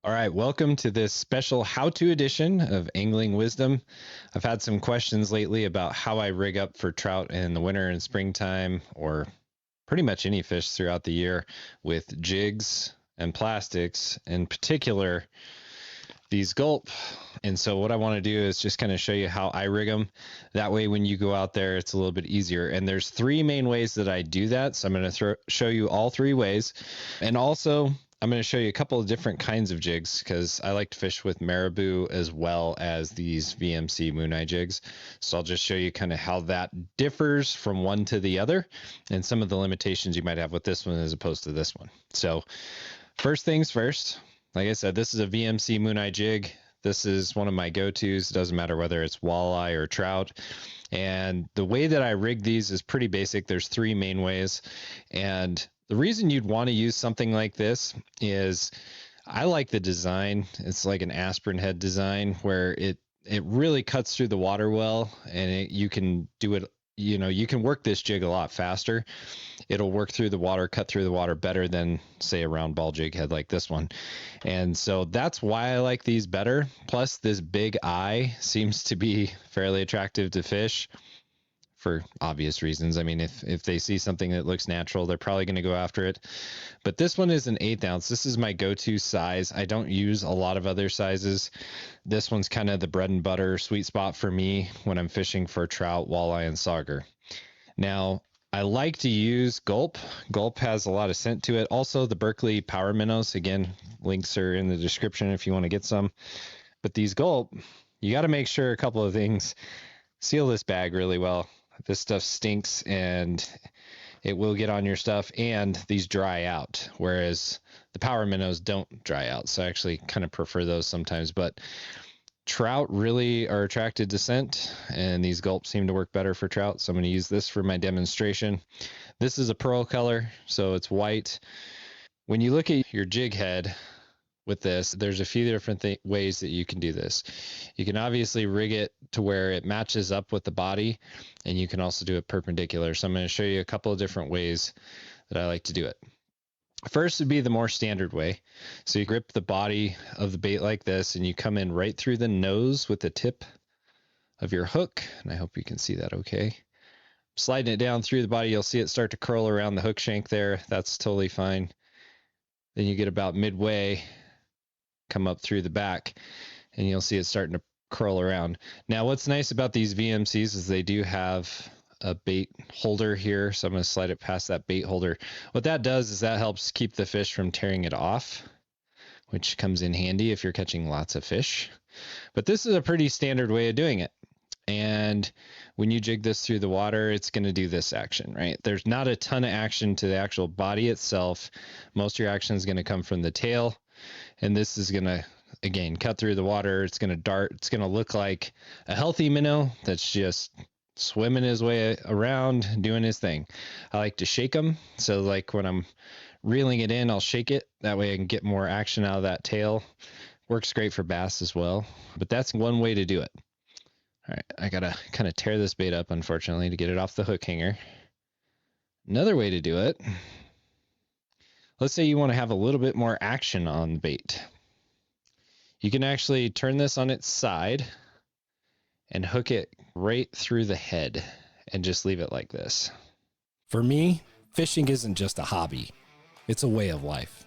All right, welcome to this special how-to edition of Angling Wisdom. I've had some questions lately about how I rig up for trout in the winter and springtime, or pretty much any fish throughout the year, with jigs and plastics, in particular these Gulp. And so what I want to do is just kind of show you how I rig them. That way when you go out there, it's a little bit easier. And there's three main ways that I do that. So I'm going to show you all three ways. And also I'm going to show you a couple of different kinds of jigs because I like to fish with Marabou as well as these VMC Moon Eye jigs. So I'll just show you kind of how that differs from one to the other and some of the limitations you might have with this one as opposed to this one. So first things first, like I said, this is a VMC Moon Eye jig. This is one of my go-tos. It doesn't matter whether it's walleye or trout. And the way that I rig these is pretty basic. There's three main ways. And the reason you'd want to use something like this is I like the design. It's like an aspirin head design where it really cuts through the water well, and you can do it. You can work this jig a lot faster. It'll work through the water, cut through the water better than, say, a round ball jig head like this one. And so that's why I like these better. Plus, this big eye seems to be fairly attractive to fish for obvious reasons. I mean, if they see something that looks natural, they're probably going to go after it. But this one is an 1/8 ounce. This is my go-to size. I don't use a lot of other sizes. This one's kind of the bread and butter sweet spot for me when I'm fishing for trout, walleye, and sauger. Now, I like to use Gulp. Gulp has a lot of scent to it. Also, the Berkley power minnows. Again, links are in the description if you want to get some. But these Gulp, you got to make sure a couple of things. Seal this bag really well. This stuff stinks and it will get on your stuff, and these dry out, whereas the power minnows don't dry out. So I actually kind of prefer those sometimes, but trout really are attracted to scent, and these Gulps seem to work better for trout. So I'm going to use this for my demonstration. This is a pearl color, so it's white. When you look at your jig head with this, there's a few different ways that you can do this. You can obviously rig it to where it matches up with the body, and you can also do it perpendicular. So I'm going to show you a couple of different ways that I like to do it. First would be the more standard way. So you grip the body of the bait like this, and you come in right through the nose with the tip of your hook, and I hope you can see that okay. Sliding it down through the body, you'll see it start to curl around the hook shank there. That's totally fine. Then you get about midway, come up through the back, and you'll see it starting to curl around. Now, what's nice about these VMCs is they do have a bait holder here. So I'm going to slide it past that bait holder. What that does is that helps keep the fish from tearing it off, which comes in handy if you're catching lots of fish. But this is a pretty standard way of doing it. And when you jig this through the water, it's going to do this action, right? There's not a ton of action to the actual body itself. Most of your action is going to come from the tail. And this is going to, again, cut through the water. It's going to dart. It's going to look like a healthy minnow that's just swimming his way around, doing his thing. I like to shake them. So like when I'm reeling it in, I'll shake it. That way I can get more action out of that tail. Works great for bass as well. But that's one way to do it. All right, I got to kind of tear this bait up, unfortunately, to get it off the hook hanger. Another way to do it, let's say you want to have a little bit more action on the bait. You can actually turn this on its side and hook it right through the head and just leave it like this. For me, fishing isn't just a hobby. It's a way of life.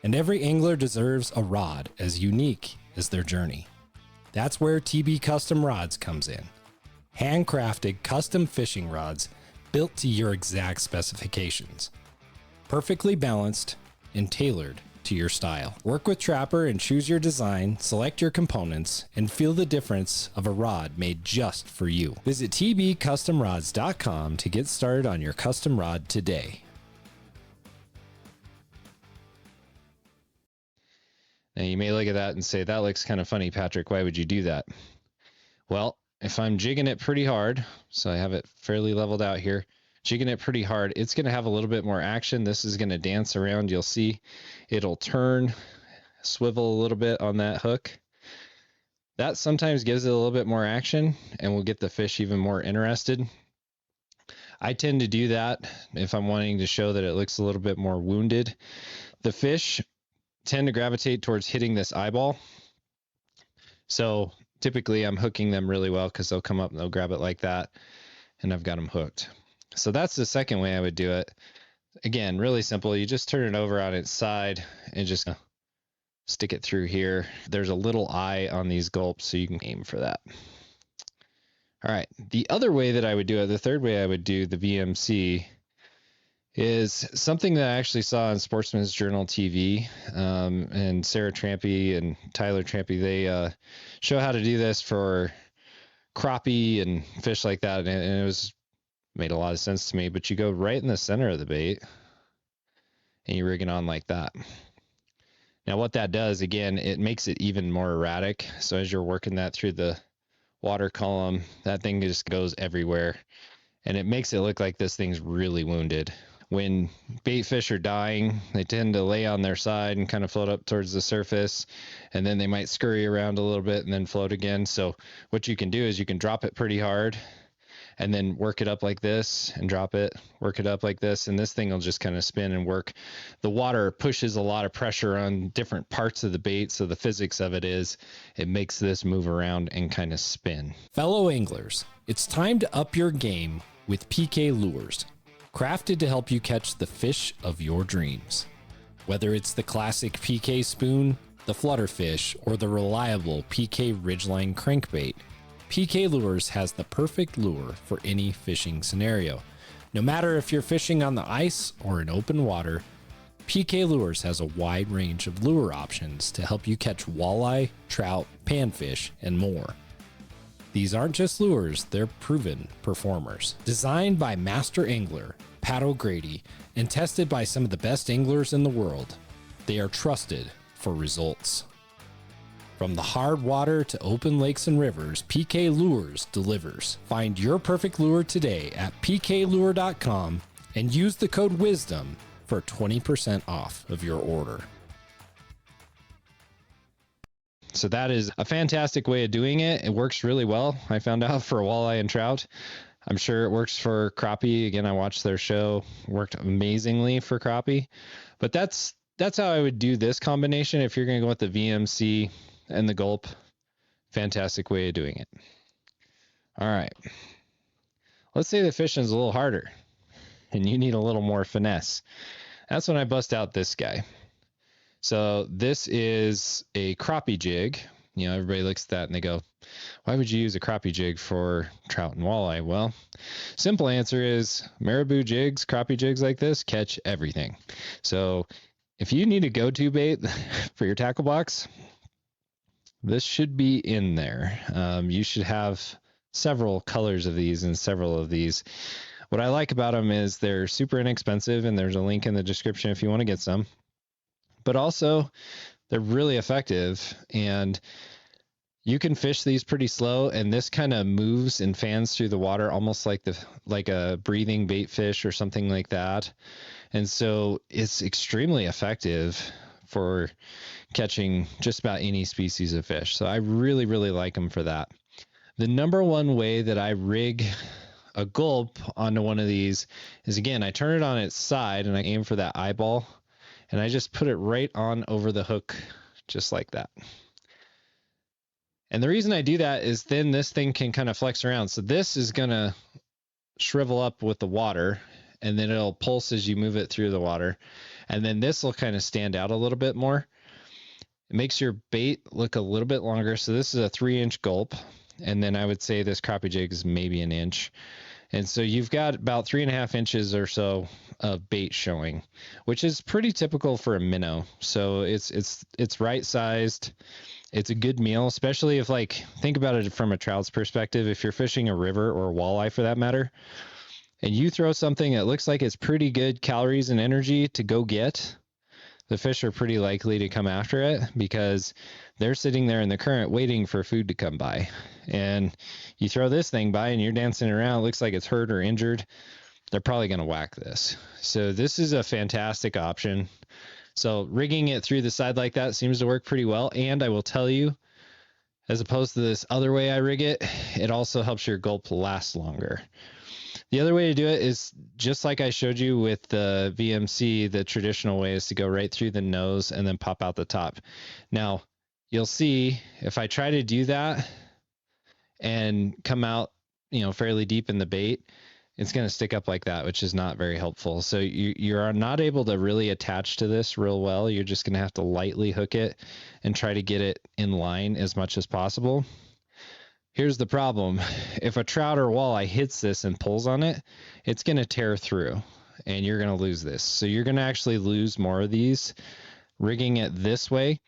And every angler deserves a rod as unique as their journey. That's where TB Custom Rods comes in. Handcrafted custom fishing rods built to your exact specifications. Perfectly balanced and tailored to your style. Work with Trapper and choose your design, select your components, and feel the difference of a rod made just for you. Visit tbcustomrods.com to get started on your custom rod today. Now you may look at that and say, that looks kind of funny, Patrick. Why would you do that? Well, if I'm jigging it pretty hard, so I have it fairly leveled out here, jigging it pretty hard, it's going to have a little bit more action. This is going to dance around. You'll see it'll turn, swivel a little bit on that hook. That sometimes gives it a little bit more action and will get the fish even more interested. I tend to do that if I'm wanting to show that it looks a little bit more wounded. The fish tend to gravitate towards hitting this eyeball. So typically I'm hooking them really well because they'll come up and they'll grab it like that, and I've got them hooked. So that's the second way I would do it. Again, really simple. You just turn it over on its side and just stick it through here. There's a little eye on these gulps, so you can aim for that. All right. The other way that I would do it, the third way I would do the VMC, is something that I actually saw on Sportsman's Journal TV. And Sarah Trampy and Tyler Trampy, they show how to do this for crappie and fish like that. And it was made a lot of sense to me. But you go right in the center of the bait and you rig it on like that. Now what that does, again, it makes it even more erratic. So as you're working that through the water column, that thing just goes everywhere. And it makes it look like this thing's really wounded. When bait fish are dying, they tend to lay on their side and kind of float up towards the surface. And then they might scurry around a little bit and then float again. So what you can do is you can drop it pretty hard and then work it up like this and drop it, work it up like this, and this thing will just kind of spin and work. The water pushes a lot of pressure on different parts of the bait, so the physics of it is it makes this move around and kind of spin. Fellow anglers, it's time to up your game with PK Lures, crafted to help you catch the fish of your dreams. Whether it's the classic PK spoon, the flutterfish, or the reliable PK Ridgeline crankbait, PK Lures has the perfect lure for any fishing scenario. No matter if you're fishing on the ice or in open water, PK Lures has a wide range of lure options to help you catch walleye, trout, panfish, and more. These aren't just lures, they're proven performers. Designed by master angler Pat O'Grady and tested by some of the best anglers in the world, they are trusted for results. From the hard water to open lakes and rivers, PK Lures delivers. Find your perfect lure today at pklure.com and use the code WISDOM for 20% off of your order. So that is a fantastic way of doing it. It works really well. I found out for walleye and trout. I'm sure it works for crappie. Again, I watched their show. Worked amazingly for crappie. But that's how I would do this combination if you're going to go with the VMC and the Gulp. Fantastic way of doing it. All right. Let's say the fishing's a little harder and you need a little more finesse. That's when I bust out this guy. So this is a crappie jig. You know, everybody looks at that and they go, why would you use a crappie jig for trout and walleye? Well, simple answer is Marabou jigs, crappie jigs like this catch everything. So if you need a go-to bait for your tackle box, this should be in there. You should have several colors of these and several of these. What I like about them is they're super inexpensive, and there's a link in the description if you want to get some. But also, they're really effective, and you can fish these pretty slow, and this kind of moves and fans through the water almost like a breathing bait fish or something like that. And so it's extremely effective for catching just about any species of fish. So I really, really like them for that. The number one way that I rig a gulp onto one of these is, again, I turn it on its side and I aim for that eyeball, and I just put it right on over the hook, just like that. And the reason I do that is then this thing can kind of flex around. So this is going to shrivel up with the water, and then it'll pulse as you move it through the water. And then this will kind of stand out a little bit more. It makes your bait look a little bit longer. So this is a 3-inch gulp. And then I would say this crappie jig is maybe an inch. And so you've got about 3.5 inches or so of bait showing, which is pretty typical for a minnow. So it's right sized. It's a good meal, especially if, like, think about it from a trout's perspective. If you're fishing a river or a walleye for that matter, and you throw something that looks like it's pretty good calories and energy to go get, the fish are pretty likely to come after it because they're sitting there in the current waiting for food to come by. And you throw this thing by and you're dancing around, it looks like it's hurt or injured, they're probably going to whack this. So this is a fantastic option. So rigging it through the side like that seems to work pretty well. And I will tell you, As opposed to this other way I rig it, it also helps your gulp last longer. The other way to do it is just like I showed you with the VMC, the traditional way is to go right through the nose and then pop out the top. Now, you'll see if I try to do that and come out, fairly deep in the bait, it's going to stick up like that, which is not very helpful. So you are not able to really attach to this real well. You're just going to have to lightly hook it and try to get it in line as much as possible. Here's the problem. If a trout or walleye hits this and pulls on it, it's going to tear through and you're going to lose this. So you're going to actually lose more of these rigging it this way.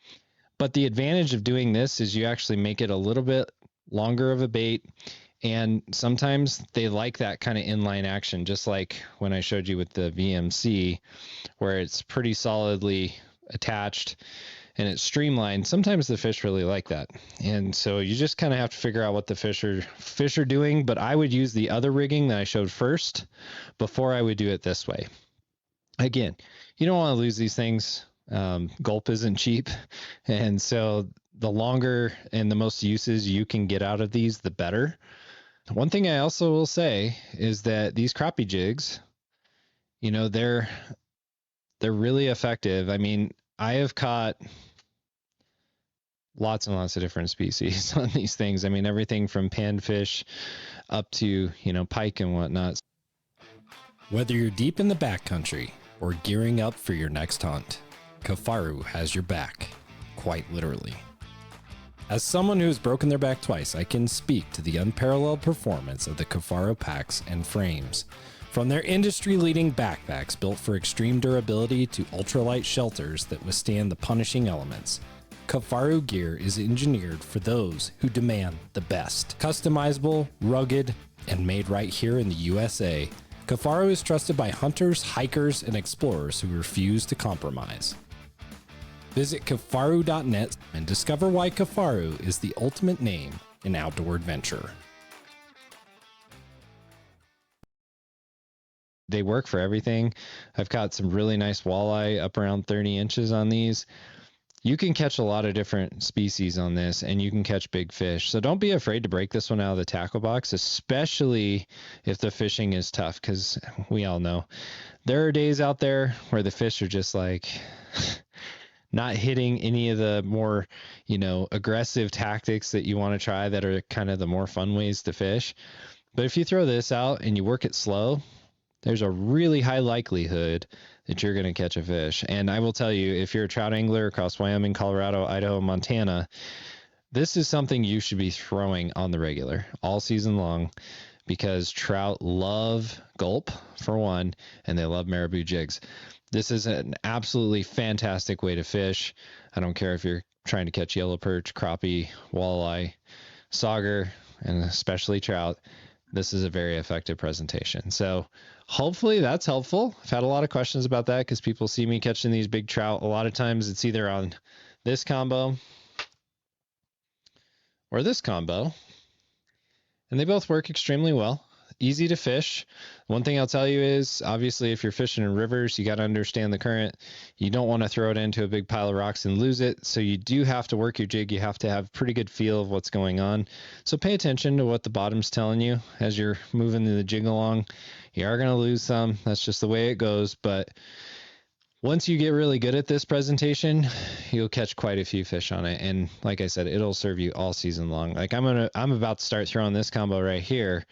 But the advantage of doing this is you actually make it a little bit longer of a bait. And sometimes they like that kind of inline action, just like when I showed you with the VMC, where it's pretty solidly attached and it's streamlined. Sometimes the fish really like that. And so you just kind of have to figure out what the fish are doing. But I would use the other rigging that I showed first before I would do it this way. Again, you don't want to lose these things. Gulp isn't cheap. And so the longer and the most uses you can get out of these, the better. One thing I also will say is that these crappie jigs, they're really effective. I mean, I have caught lots and lots of different species on these things. I mean, everything from panfish up to, pike and whatnot. Whether you're deep in the backcountry or gearing up for your next hunt, Kifaru has your back, quite literally. As someone who has broken their back twice, I can speak to the unparalleled performance of the Kifaru packs and frames. From their industry-leading backpacks built for extreme durability to ultralight shelters that withstand the punishing elements, Kifaru gear is engineered for those who demand the best. Customizable, rugged, and made right here in the USA, Kifaru is trusted by hunters, hikers, and explorers who refuse to compromise. Visit Kifaru.net and discover why Kifaru is the ultimate name in outdoor adventure. They work for everything. I've caught some really nice walleye up around 30 inches on these. You can catch a lot of different species on this and you can catch big fish. So don't be afraid to break this one out of the tackle box, especially if the fishing is tough, because we all know there are days out there where the fish are just like not hitting any of the more, aggressive tactics that you want to try that are kind of the more fun ways to fish. But if you throw this out and you work it slow, there's a really high likelihood that you're going to catch a fish. And I will tell you, if you're a trout angler across Wyoming, Colorado, Idaho, Montana, this is something you should be throwing on the regular all season long, because trout love gulp for one, and they love Marabou jigs. This is an absolutely fantastic way to fish. I don't care if you're trying to catch yellow perch, crappie, walleye, sauger, and especially trout. This is a very effective presentation. So hopefully that's helpful. I've had a lot of questions about that because people see me catching these big trout. A lot of times it's either on this combo or this combo, and they both work extremely well. Easy to fish. One thing I'll tell you is, obviously, if you're fishing in rivers, you got to understand the current. You don't want to throw it into a big pile of rocks and lose it. So you do have to work your jig. You have to have a pretty good feel of what's going on. So pay attention to what the bottom's telling you as you're moving the jig along. You are going to lose some. That's just the way it goes. But once you get really good at this presentation, you'll catch quite a few fish on it. And like I said, it'll serve you all season long. Like I'm about to start throwing this combo right here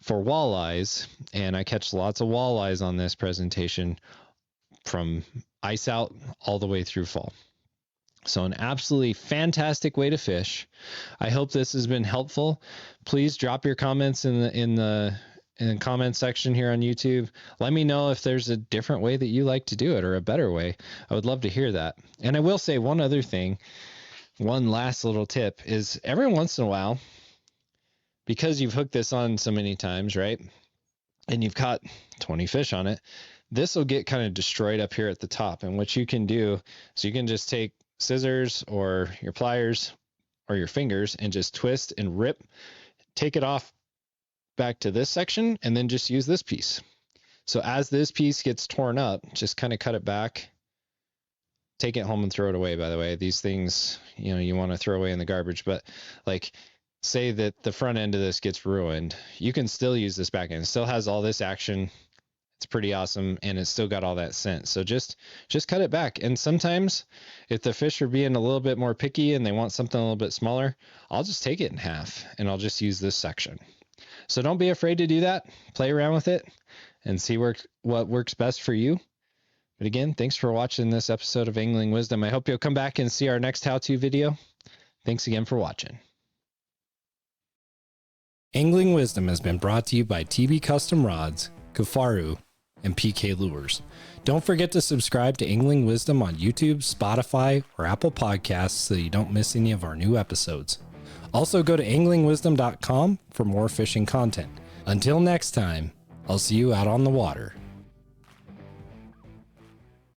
for walleyes, and I catch lots of walleyes on this presentation from ice out all the way through fall. So an absolutely fantastic way to fish. I hope this has been helpful. Please drop your comments in the comment section here on YouTube. Let me know if there's a different way that you like to do it, or a better way. I would love to hear that. And I will say one other thing, one last little tip is, every once in a while, because you've hooked this on so many times, right? And you've caught 20 fish on it, this will get kind of destroyed up here at the top. And what you can do is you can just take scissors or your pliers or your fingers and just twist and rip, take it off back to this section, and then just use this piece. So as this piece gets torn up, just kind of cut it back take it home and throw it away, by the way. These things, you want to throw away in the garbage, but like say that the front end of this gets ruined, you can still use this back end. It still has all this action. It's pretty awesome, and it's still got all that scent. So just cut it back. And sometimes if the fish are being a little bit more picky and they want something a little bit smaller, I'll just take it in half and I'll just use this section. So don't be afraid to do that. Play around with it and see what works best for you. But again, thanks for watching this episode of Angling Wisdom. I hope you'll come back and see our next how-to video. Thanks again for watching. Angling Wisdom has been brought to you by TB Custom Rods, Kafaru, and PK Lures. Don't forget to subscribe to Angling Wisdom on YouTube, Spotify, or Apple Podcasts so you don't miss any of our new episodes. Also go to anglingwisdom.com for more fishing content. Until next time, I'll see you out on the water.